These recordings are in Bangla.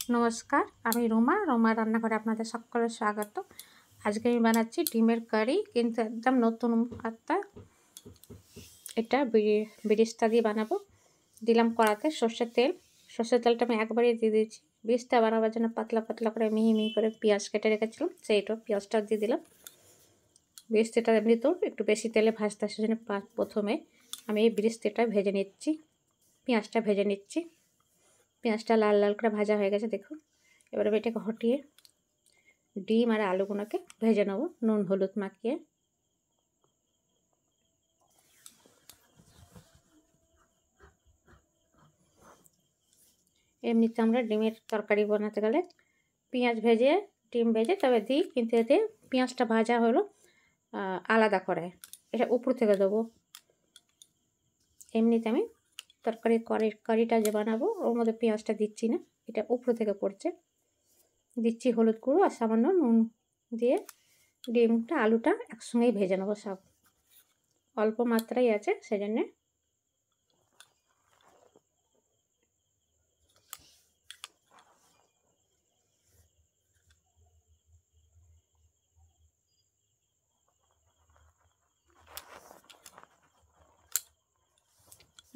নমস্কার, আমি রোমা রান্নাঘরে আপনাদের সকলের স্বাগত। আজকে আমি বানাচ্ছি ডিমের কারি, কিন্তু একদম নতুন একটা। এটা বিরিস্তা দিয়ে বানাবো। দিলাম কড়াতে সর্ষের তেলটা আমি একবারে দিয়ে দিয়েছি। বিরিস্তা বানাবার জন্য পাতলা পাতলা করে মিহি মিহি করে পেঁয়াজ কেটে রেখেছিলাম, সেইটা পেঁয়াজটা দিয়ে দিলাম। বিরিস্তাটা এমনি তো একটু বেশি তেলে ভাজতে, সেজন্য প্রথমে আমি এই বিরিস্তাটা ভেজে নিচ্ছি। পেঁয়াজটা ভেজে নিচ্ছি। পেঁয়াজটা লাল লাল করে ভাজা হয়ে গেছে, দেখুন। এবারে এটাকে হটিয়ে ডিম আর আলুগুলোকে ভেজে নেবো নুন হলুদ মাখিয়ে। এমনিতে আমরা ডিমের তরকারি বানাতে গেলে পেঁয়াজ ভেজে ডিম ভেজে তবে দিই, কিন্তু এতে পেঁয়াজটা ভাজা হলো আলাদা করে, এটা উপর থেকে দেবো। এমনিতে আমি কারিটা যে বানাবো ওর মধ্যে পেঁয়াজটা দিচ্ছি না, এটা উপর থেকে পড়ছে। দিচ্ছি হলুদ গুঁড়ো আর সামান্য নুন দিয়ে ডিমটা আলুটা একসঙ্গেই ভেজে নেবো। সব অল্প মাত্রায় আছে, সেজন্যে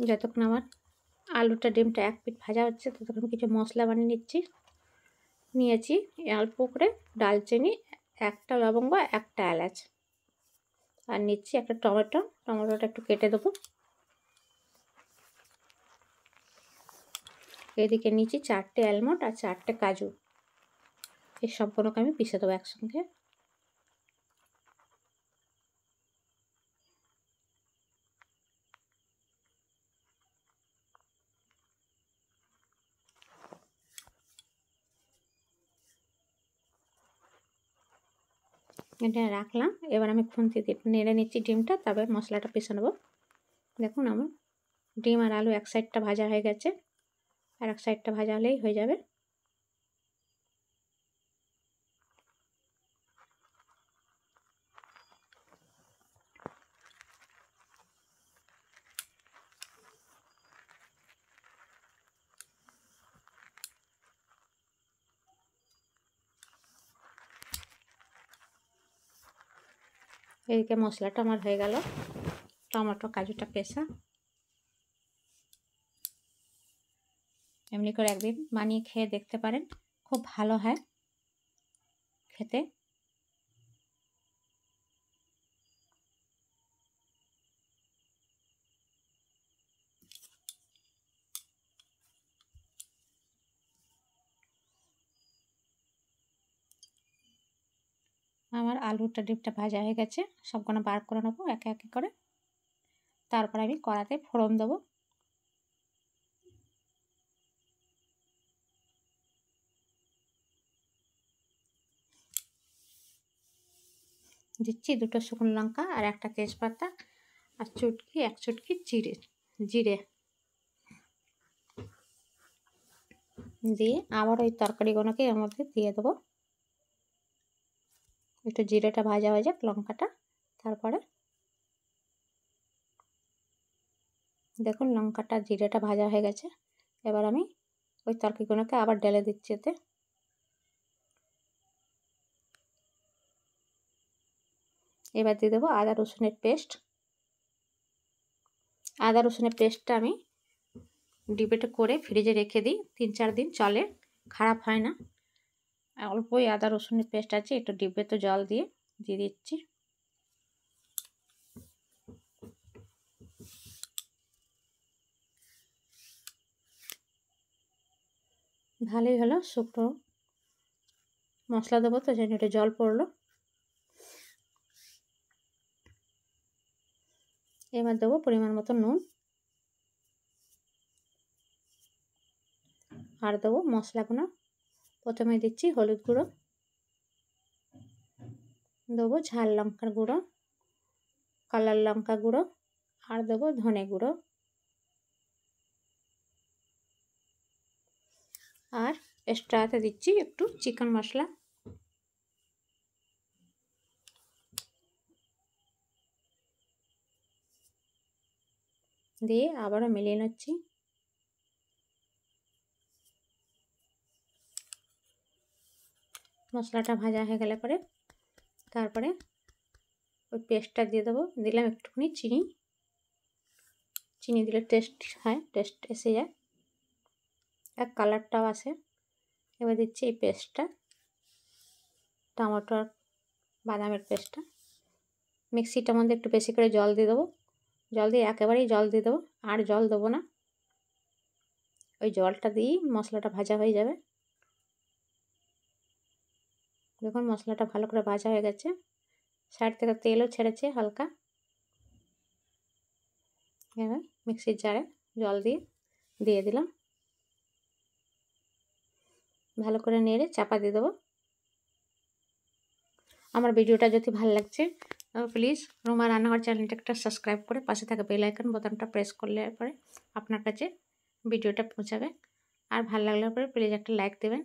যতক্ষণ আমার আলুটা ডিমটা এক পিঠ ভাজা হচ্ছে ততক্ষণ কিছু মশলা বানিয়ে নিয়েছি অল্প করে ডালচিনি, একটা লবঙ্গ, একটা এলাচ, আর নিচ্ছি একটা টমেটোটা একটু কেটে দেবো। এদিকে নিচ্ছি 4টে আলমন্ড আর 4টে কাজু। এই সবগুলোকে আমি পিষে দেবো একসঙ্গে। এটা রাখলাম। এবার আমি খুন্তি দিয়ে নেড়ে নিচ্ছি ডিমটা, তবে মশলাটা পিষে নেবো। দেখুন আমার ডিম আর আলু এক সাইডটা ভাজা হয়ে গেছে, আর এক সাইডটা ভাজা হলেই হয়ে যাবে। এদিকে মশলাটা আমার হয়ে গেল, টমেটো কাজুটা পেষা। এমনি করে একদিন বানিয়ে খেয়ে দেখতে পারেন, খুব ভালো হয় খেতে। আমার আলুটা ডিমটা ভাজা হয়ে গেছে, সবগুলো বার করে নেবো একে একে করে। তারপর আমি কড়াতে ফোড়ন দেবো। দিচ্ছি 2টো শুকনো লঙ্কা আর একটা তেজপাতা, আর এক চুটকি জিরে দিয়ে আবার ওই তরকারিগুলোকে এর মধ্যে দিয়ে দেবো। একটু জিরেটা ভাজা হয়ে যাক, লঙ্কাটা। তারপরে দেখুন লঙ্কাটা জিরেটা ভাজা হয়ে গেছে। এবার আমি ওই তরকারিগুলোকে আবার ঢেলে দিচ্ছি এতে। এবার দিয়ে দেবো আদা রসুনের পেস্টটা আমি ডিবেটা করে ফ্রিজে রেখে দিই, 3-4 দিন চলে, খারাপ হয় না। অল্পই আদা রসুনের পেস্ট আছে, একটু ডিব্বে তো জল দিয়ে দিচ্ছি। ভালোই হলো, শুকনো মশলা দেবো তো জন্য একটু জল পড়লো। এবার দেবো পরিমাণ মতো নুন, আর দেবো মশলাগুলো। প্রথমে দিচ্ছি হলুদ গুঁড়ো, দেবো ঝাল লঙ্কার গুঁড়ো, কালার লঙ্কা গুঁড়ো, আর দেবো ধনে গুঁড়ো, আর এক্সট্রাতে দিচ্ছি একটু চিকেন মশলা। দিয়ে আবারও মিলিয়ে নিচ্ছি। মশলাটা ভাজা হয়ে গেলে পরে তারপরে ওই পেস্টটা দিয়ে দেবো। দিলাম একটুখানি চিনি, চিনি দিলে টেস্ট হয়, টেস্ট এসে যায় আর কালারটাও আসে। এবার দিচ্ছি এই পেস্টটা, টমেটো আর বাদামের পেস্টটা। মিক্সিটার মধ্যে একটু বেশি করে জল দিয়ে দেবো, জল দিয়ে একেবারেই জল দিয়ে দেবো, আর জল দেবো না। ওই জলটা দিয়েই মশলাটা ভাজা হয়ে যাবে। দেখুন মশলাটা ভালো করে ভাজা হয়ে গেছে, সাইড থেকে তেলও ছেড়েছে হালকা। এবার মিক্সির জারে জল দিয়ে দিলাম, ভালো করে নেড়ে চাপা দিয়ে দেবো। আমার ভিডিওটা যদি ভালো লাগছে প্লিজ রুমা রান্নাঘর চ্যানেলটা একটা সাবস্ক্রাইব করে পাশে থাকা বেল আইকন বোতামটা প্রেস করলে পরে আপনার কাছে ভিডিওটা পৌঁছাবে। আর ভালো লাগলে পরে প্লিজ একটা লাইক দেবেন।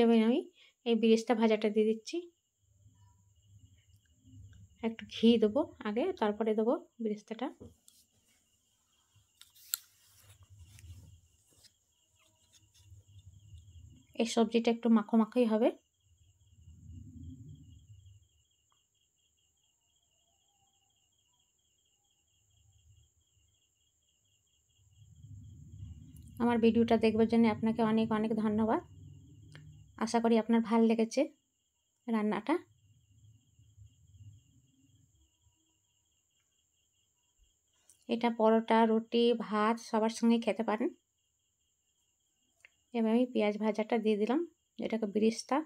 এবার আমি এই বিরিস্তা ভাজাটা দিয়ে দিচ্ছি। একটু ঘি দেবো আগে, তারপরে দেবো বিরিস্তাটা। এই সবজিটা একটু মাখো মাখোই হবে। আমার ভিডিওটা দেখবার জন্য আপনাকে অনেক অনেক ধন্যবাদ। আশা করি আপনার ভালো লেগেছে রান্নাটা। এটা পরোটা, রুটি, ভাত সবার সঙ্গে খেতে পারেন। এবার আমি পেঁয়াজ ভাজাটা দিয়ে দিলাম, এটাকে বিরিস্তা।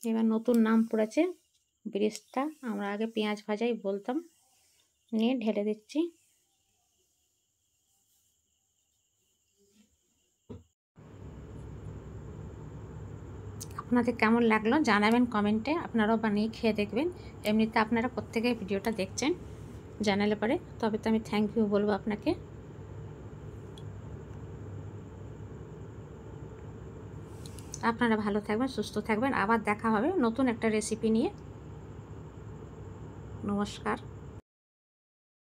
এবার নতুন নাম পড়েছে বিরিস্তা, আমরা আগে পেঁয়াজ ভাজাই বলতাম। নিয়ে ঢেলে দিচ্ছি। আপনাদের কেমন লাগলো জানাবেন কমেন্টে, আপনারাও বানিয়ে খেয়ে দেখবেন। এমনিতে আপনারা প্রত্যেকেই ভিডিওটা দেখছেন জানালে পরে, তবে তো আমি থ্যাংক ইউ বলবো আপনাকে। আপনারা ভালো থাকবেন, সুস্থ থাকবেন, আবার দেখা হবে নতুন একটা রেসিপি নিয়ে। নমস্কার।